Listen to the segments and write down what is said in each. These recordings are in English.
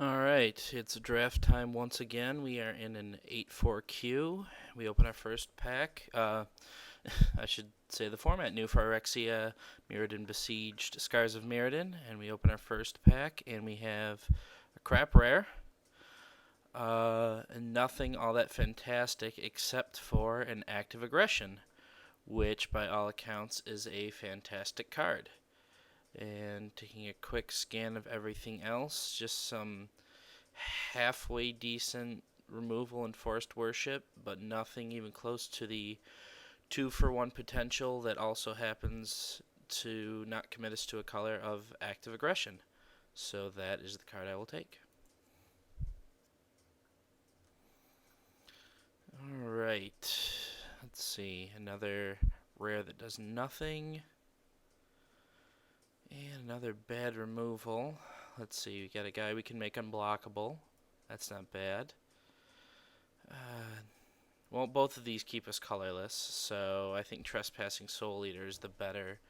Alright, it's draft time once again. We are in an 8-4Q. We open our first pack. I should say the format: New Phyrexia, Mirrodin Besieged, Scars of Mirrodin. And we open our first pack, and we have a crap rare. Nothing all that fantastic except for an Active Aggression, which by all accounts is a fantastic card. And taking a quick scan of everything else, just some halfway decent removal and forced worship, but nothing even close to the 2-for-1 potential that also happens to not commit us to a color of Active Aggression. So that is the card I will take. Alright, let's see, another rare that does nothing. And another bad removal. Let's see, we got a guy we can make unblockable. That's not bad. Well, both of these keep us colorless, so I think Trespassing Soul Eater is the better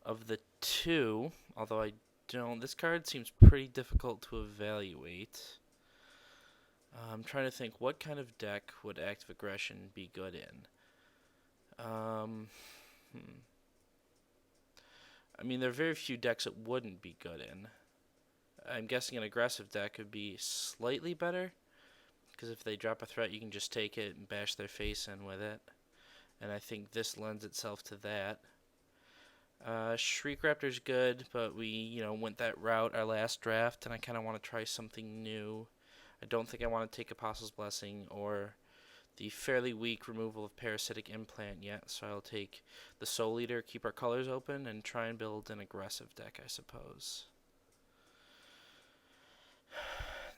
of the two. Although I don't... This card seems pretty difficult to evaluate. I'm trying to think, what kind of deck would Active Aggression be good in? I mean, there are very few decks it wouldn't be good in. I'm guessing an aggressive deck would be slightly better, because if they drop a threat, you can just take it and bash their face in with it. And I think this lends itself to that. Shriek Raptor's good, but we, went that route our last draft, and I kind of want to try something new. I don't think I want to take Apostle's Blessing or the fairly weak removal of Parasitic Implant yet, so I'll take the Soul Eater, keep our colors open, and try and build an aggressive deck, I suppose.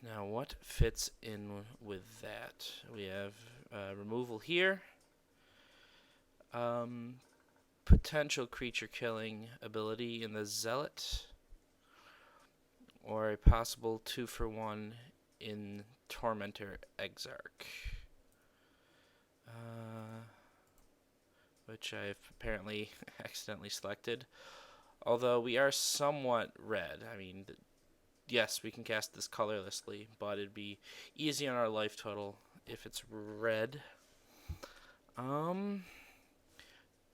Now, what fits in with that? We have removal here. Potential creature killing ability in the Zealot. Or a possible 2-for-1 in Tormentor Exarch. Which I've apparently accidentally selected. Although we are somewhat red. I mean, yes, we can cast this colorlessly, but it'd be easy on our life total if it's red. Don't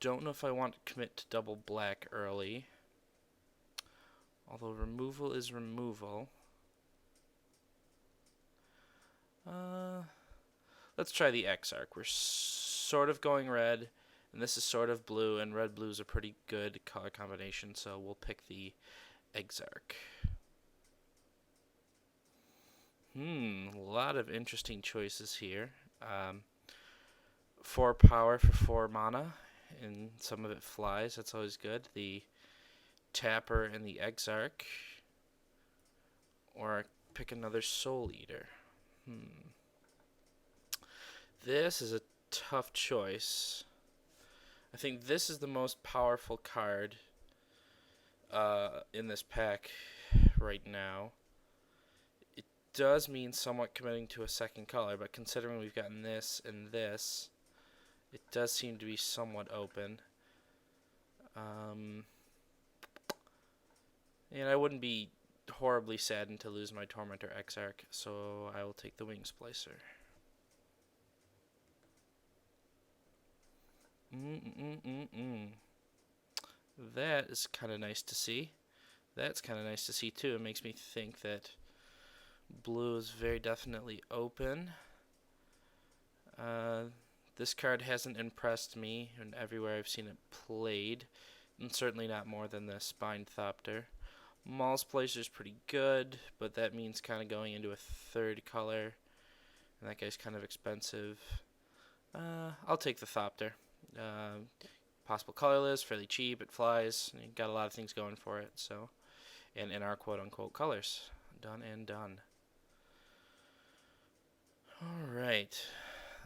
know if I want to commit to double black early. Although removal is removal. Let's try the Exarch. We're sort of going red, and this is sort of blue, and red-blue is a pretty good color combination, so we'll pick the Exarch. A lot of interesting choices here. 4 power for 4 mana, and some of it flies. That's always good. The Tapper and the Exarch. Or pick another Soul Eater. This is a tough choice. I think this is the most powerful card in this pack right now. It does mean somewhat committing to a second color, but considering we've gotten this and this, it does seem to be somewhat open. And I wouldn't be horribly saddened to lose my Tormentor Exarch, so I will take the Wing Splicer. That is kind of nice to see. That's kind of nice to see too. It makes me think that blue is very definitely open. This card hasn't impressed me and everywhere I've seen it played, and certainly not more than the Spine Thopter. Maul Splicer is pretty good, but that means kind of going into a third color, and that guy's kind of expensive. I'll take the Thopter. Possible colorless, fairly cheap, it flies, and got a lot of things going for it, so, and in our quote-unquote colors. Done and done. Alright,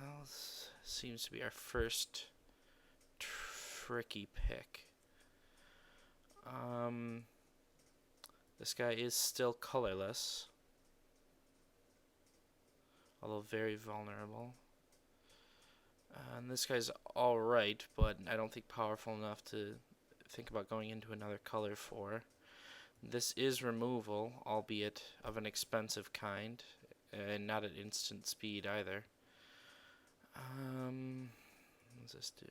well, this seems to be our first tricky pick. This guy is still colorless, although very vulnerable. And this guy's alright, but I don't think powerful enough to think about going into another color for. This is removal, albeit of an expensive kind, and not at instant speed either. What does this do?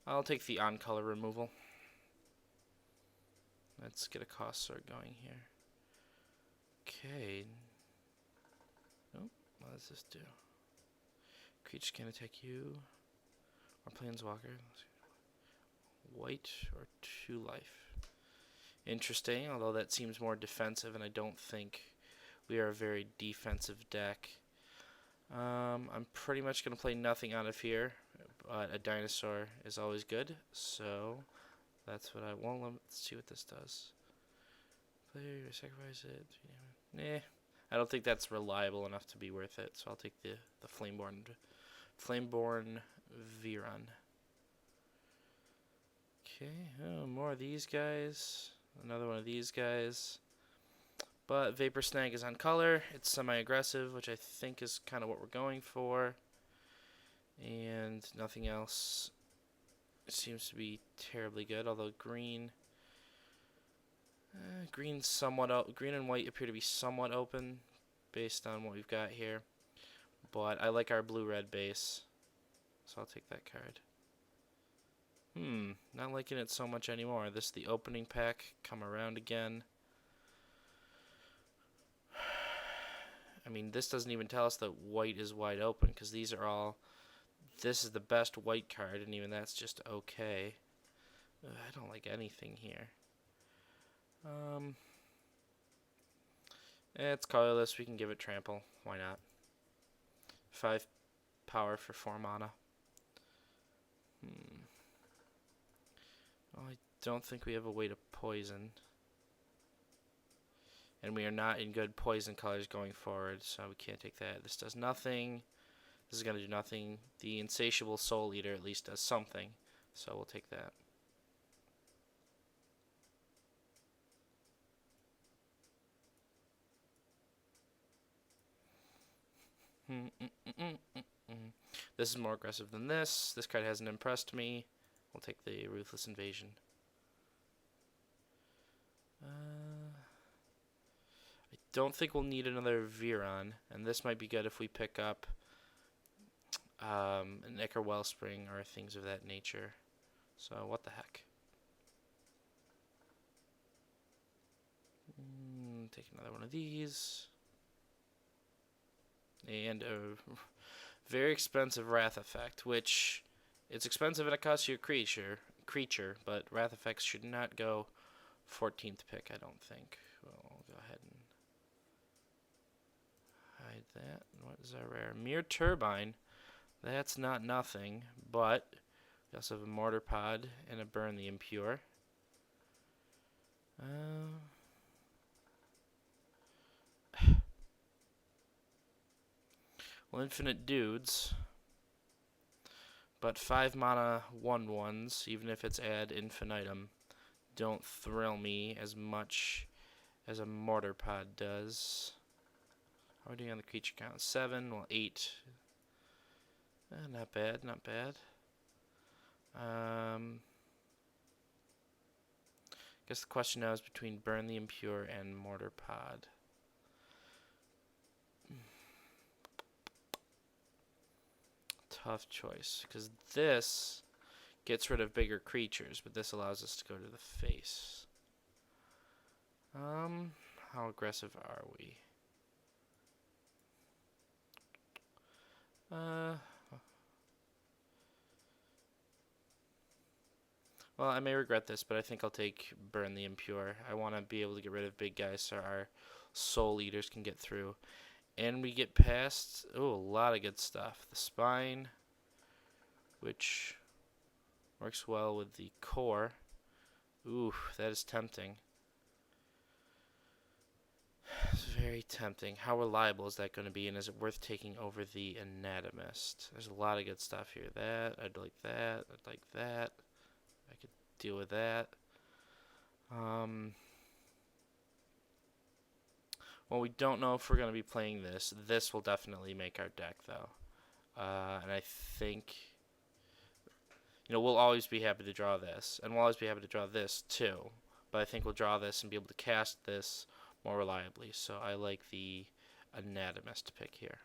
I'll take the on-color removal. Let's get a cost sort going here. Okay. Oh, what does this do? Creature can attack you. Or Planeswalker. White or 2 life. Interesting, although that seems more defensive, and I don't think we are a very defensive deck. I'm pretty much going to play nothing out of here, but a dinosaur is always good, so that's what I want. Let's see what this does. Play or sacrifice it. Nah, I don't think that's reliable enough to be worth it, so I'll take the Flameborn Viron. Okay, oh, more of these guys. Another one of these guys. But Vapor Snag is on color. It's semi-aggressive, which I think is kind of what we're going for. And nothing else seems to be terribly good, although green and white appear to be somewhat open based on what we've got here. But I like our blue-red base, so I'll take that card. Not liking it so much anymore. This is the opening pack. Come around again. I mean, this doesn't even tell us that white is wide open, because these are all... This is the best white card, and even that's just okay. I don't like anything here. It's colorless. We can give it trample. Why not? 5 power for 4 mana. Well, I don't think we have a way to poison. And we are not in good poison colors going forward, so we can't take that. This does nothing. This is going to do nothing. The Insatiable Soul Eater at least does something, so we'll take that. This is more aggressive than this. This card hasn't impressed me. We'll take the Ruthless Invasion. I don't think we'll need another Viron, and this might be good if we pick up an Ichor Wellspring or things of that nature. So what the heck. Take another one of these. And a very expensive Wrath Effect, which it's expensive and it costs you a creature, but Wrath Effects should not go 14th pick, I don't think. Well, I'll go ahead and hide that. What is our rare? Mere Turbine. That's not nothing, but we also have a Mortar Pod and a Burn the Impure. Well, infinite dudes, but 5 mana 1/1s, even if it's ad infinitum, don't thrill me as much as a Mortar Pod does. How are we doing on the creature count? 7, well 8. Not bad, not bad. Guess the question now is between Burn the Impure and Mortar Pod. Tough choice, because this gets rid of bigger creatures, but this allows us to go to the face. How aggressive are we? Well, I may regret this, but I think I'll take Burn the Impure. I want to be able to get rid of big guys so our Soul Eaters can get through. And we get past, a lot of good stuff. The Spine, which works well with the Core. Ooh, that is tempting. It's very tempting. How reliable is that going to be, and is it worth taking over the Anatomist? There's a lot of good stuff here. That, I'd like that, I'd like that. I could deal with that. Well, we don't know if we're going to be playing this. This will definitely make our deck, though. And I think... we'll always be happy to draw this, and we'll always be happy to draw this too. But I think we'll draw this and be able to cast this more reliably. So I like the Anatomist pick here.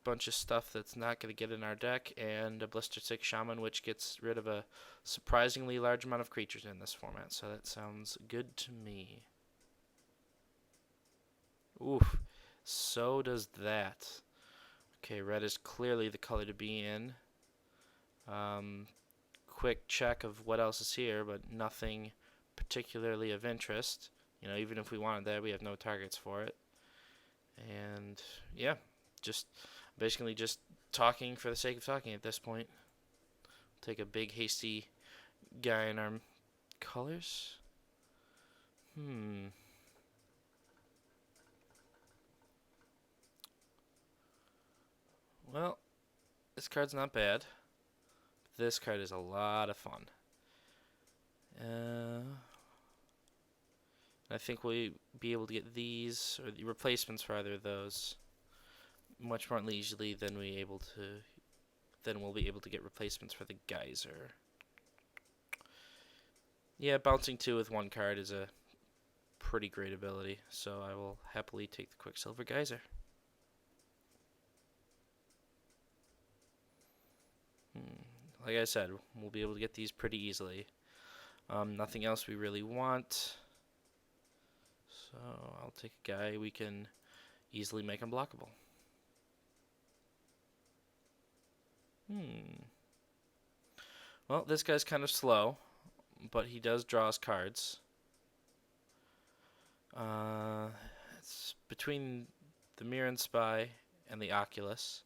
Bunch of stuff that's not going to get in our deck, and a Blister 6 Shaman, which gets rid of a surprisingly large amount of creatures in this format. So that sounds good to me. Oof. So does that. Okay, red is clearly the color to be in. Quick check of what else is here, but nothing particularly of interest. Even if we wanted that, we have no targets for it. And yeah, basically just talking for the sake of talking at this point. Take a big hasty guy in our colors. Well, this card's not bad. This card is a lot of fun. I think we'll be able to get these, or the replacements for either of those, much more leisurely than we'll be able to get replacements for the Geyser. Yeah, bouncing 2 with 1 card is a pretty great ability, so I will happily take the Quicksilver Geyser. Like I said, we'll be able to get these pretty easily. Nothing else we really want. So I'll take a guy we can easily make unblockable. Well, this guy's kind of slow, but he does draw us cards. It's between the Mirren Spy and the Oculus.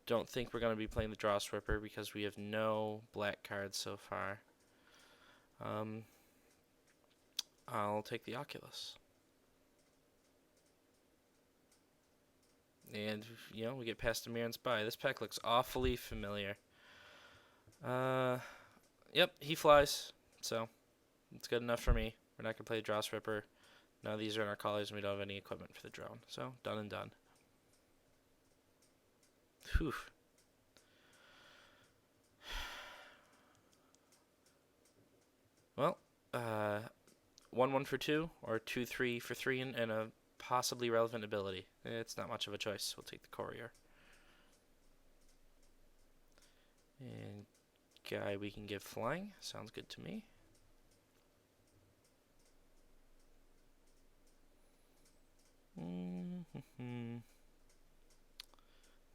Don't think we're going to be playing the Draw Swipper because we have no black cards so far. I'll take the Oculus. And, we get past the Mirren Spy. This pack looks awfully familiar. Yep, he flies. So, it's good enough for me. We're not going to play the Draw Swipper. None of these are in our colors, and we don't have any equipment for the drone. So, done and done. Whew. Well, 1-1 for 2, or 2-3 for 3, and a possibly relevant ability. It's not much of a choice. We'll take the Courier. And guy we can give flying. Sounds good to me.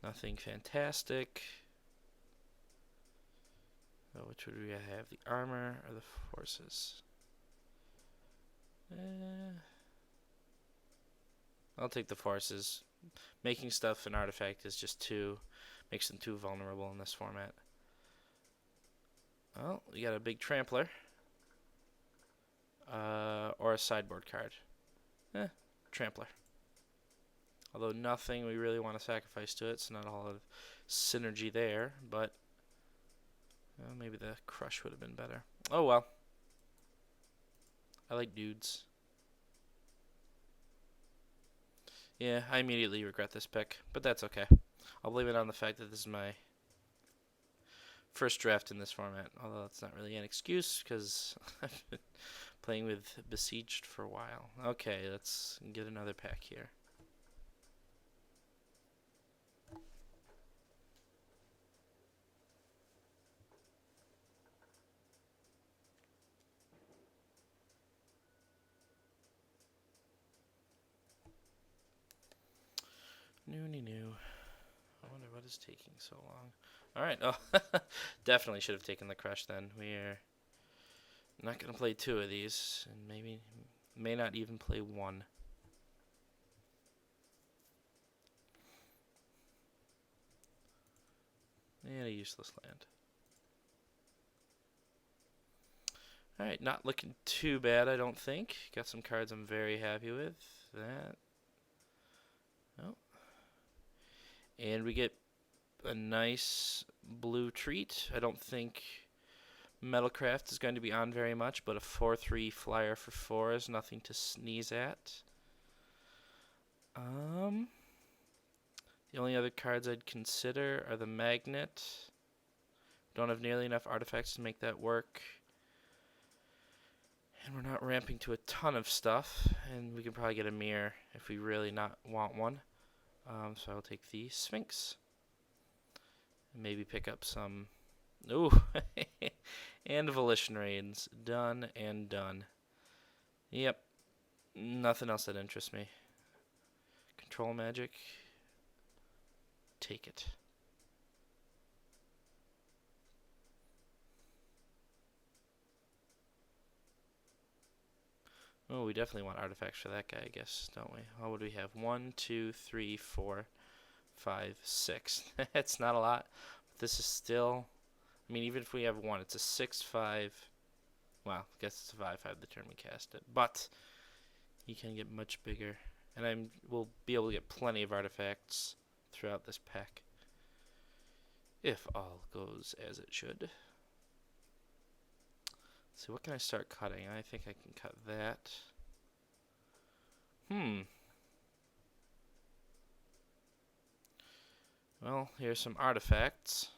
Nothing fantastic. Oh, which would we have? The armor or the forces? I'll take the forces. Making stuff an artifact is just makes them too vulnerable in this format. Well, we got a big trampler. Or a sideboard card. Trampler. Although nothing we really want to sacrifice to it, so not a whole lot of synergy there, but maybe the crush would have been better. Oh well. I like dudes. Yeah, I immediately regret this pick, but that's okay. I'll blame it on the fact that this is my first draft in this format, although that's not really an excuse because I've been playing with Besieged for a while. Okay, let's get another pack here. New. I wonder what is taking so long. Alright, oh, definitely should have taken the crush then. We're not going to play 2 of these, and may not even play 1. And a useless land. Alright, not looking too bad, I don't think. Got some cards I'm very happy with. That. Oh. And we get a nice blue treat. I don't think Metalcraft is going to be on very much, but a 4/3 flyer for 4 is nothing to sneeze at. The only other cards I'd consider are the Magnet. Don't have nearly enough artifacts to make that work. And we're not ramping to a ton of stuff. And we can probably get a mirror if we really not want one. So I'll take the Sphinx. And maybe pick up some... Ooh! And Volition Raids. Done and done. Yep. Nothing else that interests me. Control Magic. Take it. Oh, we definitely want artifacts for that guy, I guess, don't we? What would we have? 1, 2, 3, 4, 5, 6. That's not a lot. But this is still... I mean, even if we have one, it's a 6/5. Well, I guess it's a 5/5 the turn we cast it. But he can get much bigger. And we'll be able to get plenty of artifacts throughout this pack. If all goes as it should. So what can I start cutting? I think I can cut that. Well, here's some artifacts.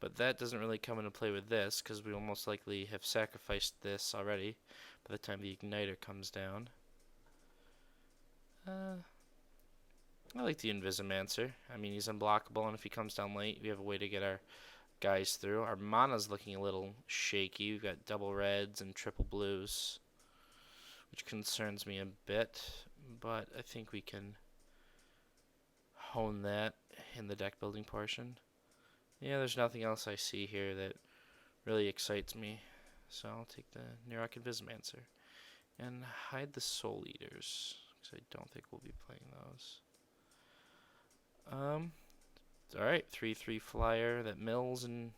But that doesn't really come into play with this, because we will most likely have sacrificed this already by the time the Igniter comes down. I like the Invisimancer. I mean, he's unblockable, and if he comes down late, we have a way to get our guys through. Our mana's looking a little shaky. We've got double reds and triple blues, which concerns me a bit, but I think we can hone that in the deck building portion. Yeah, there's nothing else I see here that really excites me, so I'll take the Nerok Invisimancer and hide the Soul Eaters, because I don't think we'll be playing those. Alright, 3/3 flyer that mills and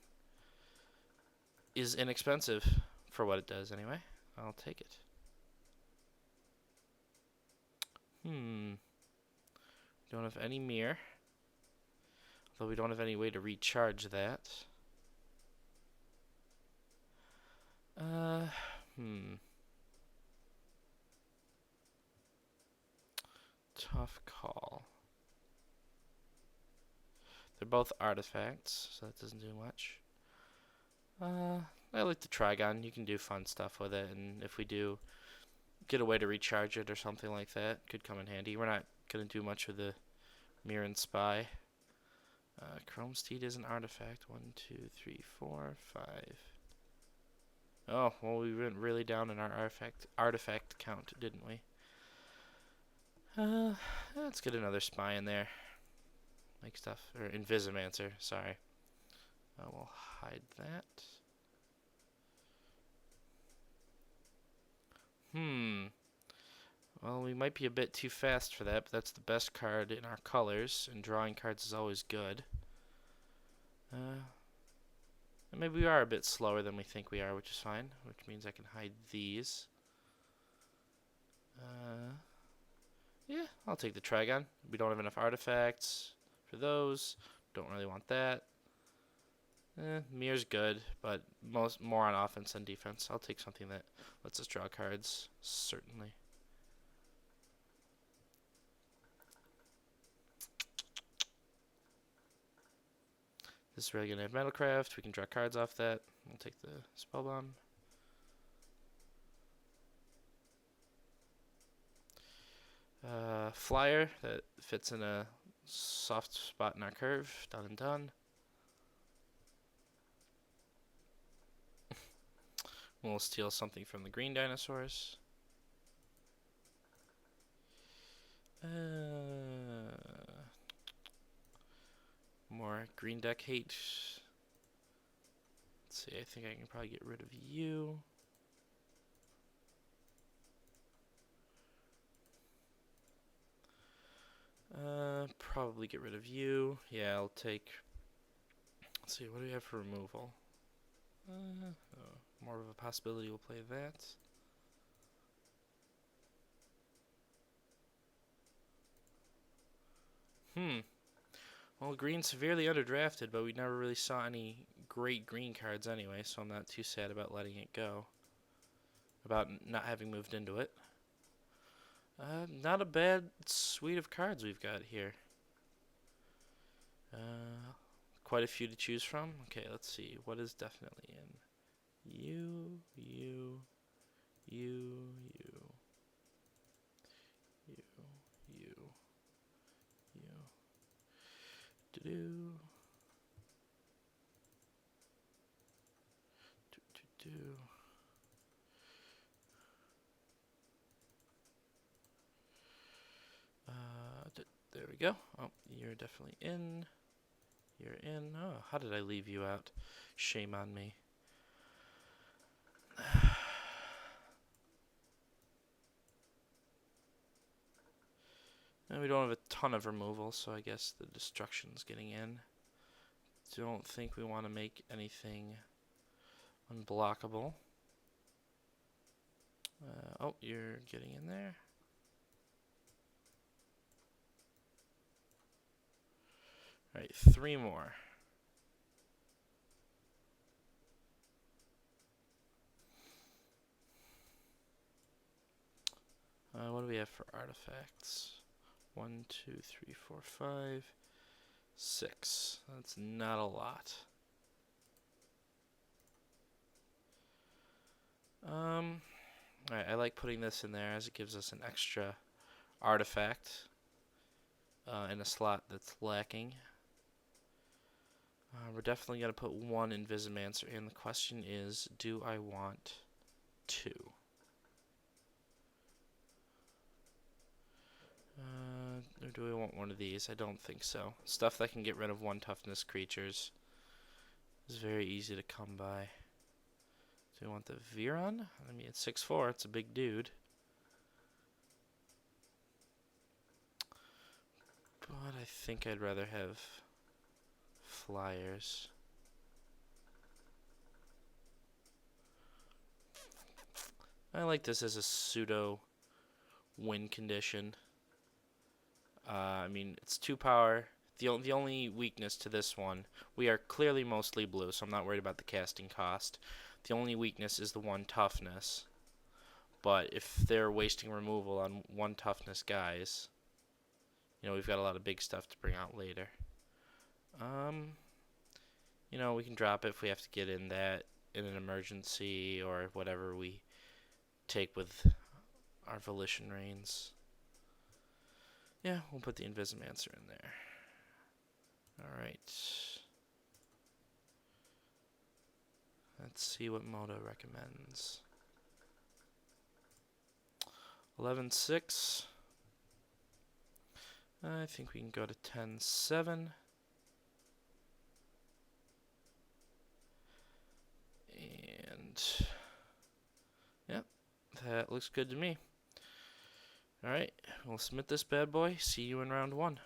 is inexpensive for what it does anyway. I'll take it. Don't have any mirror, though we don't have any way to recharge that. Tough call. They're both artifacts, so that doesn't do much. I like the Trigon. You can do fun stuff with it, and if we do get a way to recharge it or something like that, could come in handy. We're not going to do much with the Mirror and Spy. Chrome Steed is an artifact. 1, 2, 3, 4, 5. Oh, well, we went really down in our artifact count, didn't we? Let's get another Spy in there. Make stuff, or Invisimancer, sorry. We'll hide that. Well, we might be a bit too fast for that, but that's the best card in our colors, and drawing cards is always good. And maybe we are a bit slower than we think we are, which is fine, which means I can hide these. Yeah, I'll take the Trigon. We don't have enough artifacts for those. Don't really want that. Mirror's good, but more on offense than defense. I'll take something that lets us draw cards, certainly. This is really going to have Metalcraft. We can draw cards off that. We'll take the Spellbomb. Flyer that fits in a soft spot in our curve. Done and done. We'll steal something from the green dinosaurs. More green deck hate. Let's see, I think I can probably get rid of you. Probably get rid of you. Yeah, I'll take... Let's see, what do we have for removal? More of a possibility we'll play that. Well, green's severely underdrafted, but we never really saw any great green cards anyway, so I'm not too sad about letting it go. About not having moved into it. Not a bad suite of cards we've got here. Quite a few to choose from. Okay, let's see. What is definitely in? You, you, you, you, you, you, you. Do-do. Do-do-do. There we go. Oh, you're definitely in. You're in. Oh, how did I leave you out? Shame on me. And we don't have a ton of removal, so I guess the destruction's getting in. Don't think we want to make anything unblockable. Oh, you're getting in there. Alright, 3 more. What do we have for artifacts? 1, 2, 3, 4, 5, 6. That's not a lot. Alright, I like putting this in there as it gives us an extra artifact in a slot that's lacking. We're definitely going to put 1 Invisimancer in. The question is, do I want 2? Or do I want one of these? I don't think so. Stuff that can get rid of 1 toughness creatures is very easy to come by. Do I want the Viron? I mean, it's 6'4", it's a big dude. But I think I'd rather have flyers. I like this as a pseudo win condition. I mean, it's 2 power. The only weakness to this one, we are clearly mostly blue, so I'm not worried about the casting cost. The only weakness is the 1 toughness. But if they're wasting removal on 1 toughness guys, you know, we've got a lot of big stuff to bring out later. You know, we can drop it if we have to get in that in an emergency or whatever we take with our Volition Reigns. Yeah, we'll put the Invisimancer in there. Alright. Let's see what Moto recommends. 11-6. I think we can go to 10-7. And yep, that looks good to me. Alright, we'll submit this bad boy. See you in round 1.